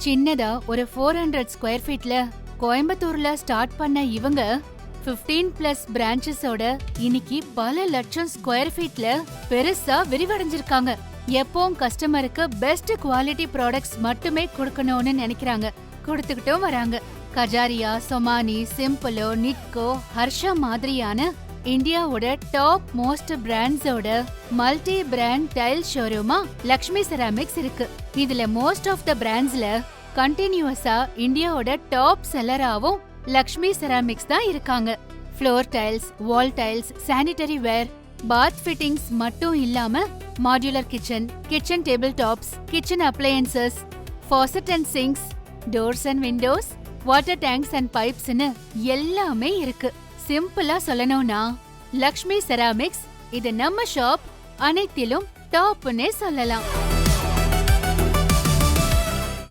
சின்னதா ஒரு 400 ஸ்கொயர் ஃபீட்ல கோயம்புத்தூர்ல ஸ்டார்ட் பண்ண இவங்க 15+ பிரான்ச்சஸோட இன்னைக்கு பல லட்சம் ஸ்கொயர் ஃபீட்ல பெருசா விரிவடைஞ்சிருக்காங்க. எப்பவும் கஸ்டமருக்கு பெஸ்ட் குவாலிட்டி ப்ராடக்ட்ஸ் மட்டுமே கொடுக்கணும்னு நினைக்கிறாங்க. கொடுத்துக்கிட்டும் வராங்க. கஜாரியா, சொமானி, சிம்பிளோ, நிட்கோ, ஹர்ஷா மாதிரியான இந்தியாவோட டாப் மோஸ்ட் பிராண்ட்ஸோட மல்டி பிராண்ட் டைல் ஷோரூமா லக்ஷ்மி செராமிக்ஸ் இருக்கு. இதுல மோஸ்ட் ஆஃப் த பிராண்ட்ஸ்ல கண்டினியூஸா இந்தியாவோட டாப் செல்லராவும் லக்ஷ்மி செராமிக்ஸ் தான் இருக்காங்க. Floor tiles, wall tiles, sanitary ware, bath fittings மட்டும் இல்லாம modular kitchen, kitchen table tops, kitchen appliances, faucet and sinks, doors and windows, water tanks and பைப்ஸ்னு எல்லாமே இருக்கு. சிம்பிளா சொல்லணும்னா லக்ஷ்மி செராமிக்ஸ் இது நம்ம ஷாப் அனைத்திலும் டாப்னே சொல்லலாம்.